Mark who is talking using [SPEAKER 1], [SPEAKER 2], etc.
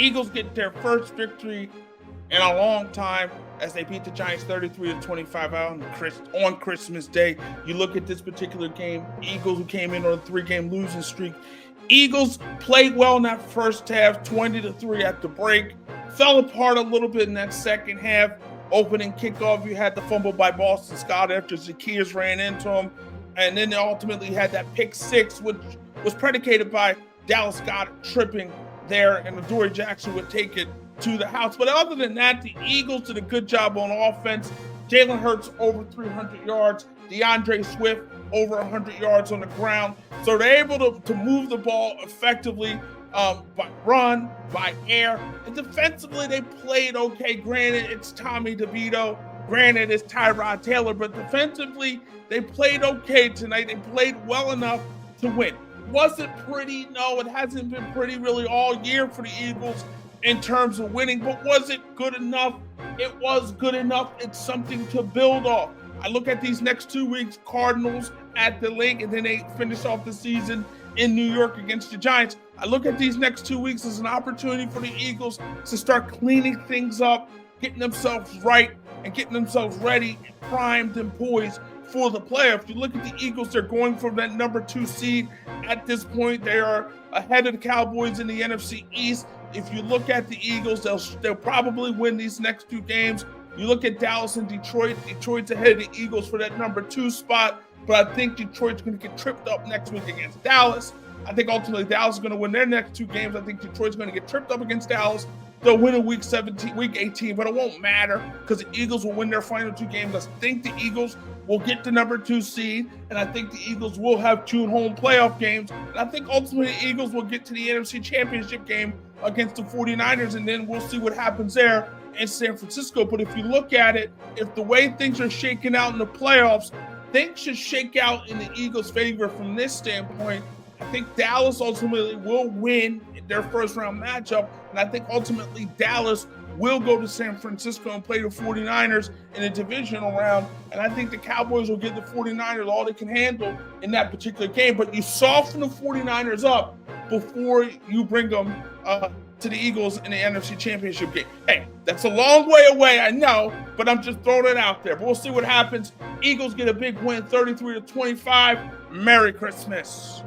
[SPEAKER 1] Eagles get their first victory in a long time as they beat the Giants 33-25 on Christmas Day. You look at this particular game, Eagles who came in on a 3-game losing streak. Eagles played well in that first half, 20-3 at the break. Fell apart a little bit in that second half. Opening kickoff, you had the fumble by Boston Scott after Zacchaeus ran into him. And then they ultimately had that pick six, which was predicated by Dallas Scott tripping there, and Adoree Jackson would take it to the house. But other than that, the Eagles did a good job on offense. Jalen Hurts over 300 yards. DeAndre Swift over 100 yards on the ground. So they're able to move the ball effectively by run, by air. And defensively, they played okay. Granted, it's Tommy DeVito. Granted, it's Tyrod Taylor. But defensively, they played okay tonight. They played well enough to win. Was it pretty? No, it hasn't been pretty really all year for the Eagles in terms of winning. But was it good enough? It was good enough. It's something to build off. I look at these next 2 weeks, Cardinals at the Lake, and then they finish off the season in New York against the Giants. I look at these next 2 weeks as an opportunity for the Eagles to start cleaning things up, getting themselves right, and getting themselves ready, primed and poised for the playoffs. You look at the Eagles, they're going for that number 2 seed. At this point, they are ahead of the Cowboys in the NFC East. If you look at the Eagles, they'll probably win these next 2 games. You look at Dallas and Detroit. Detroit's ahead of the Eagles for that number 2 spot, but I think Detroit's going to get tripped up next week against Dallas. I think ultimately Dallas is going to win their next 2 games. I think Detroit's going to get tripped up against Dallas. They'll win in week 18, but it won't matter because the Eagles will win their final 2 games. I think the Eagles will get the number 2 seed, and I think the Eagles will have 2 home playoff games. And I think ultimately the Eagles will get to the NFC Championship game against the 49ers, and then we'll see what happens there in San Francisco. But if you look at it, if the way things are shaking out in the playoffs, things should shake out in the Eagles' favor from this standpoint. I think Dallas ultimately will win their first round matchup, and I think ultimately Dallas will go to San Francisco and play the 49ers in a divisional round, and I think the Cowboys will give the 49ers all they can handle in that particular game. But you soften the 49ers up before you bring them to the Eagles in the NFC Championship game. Hey, that's a long way away, I know, but I'm just throwing it out there. But we'll see what happens. Eagles get a big win, 33-25. Merry Christmas.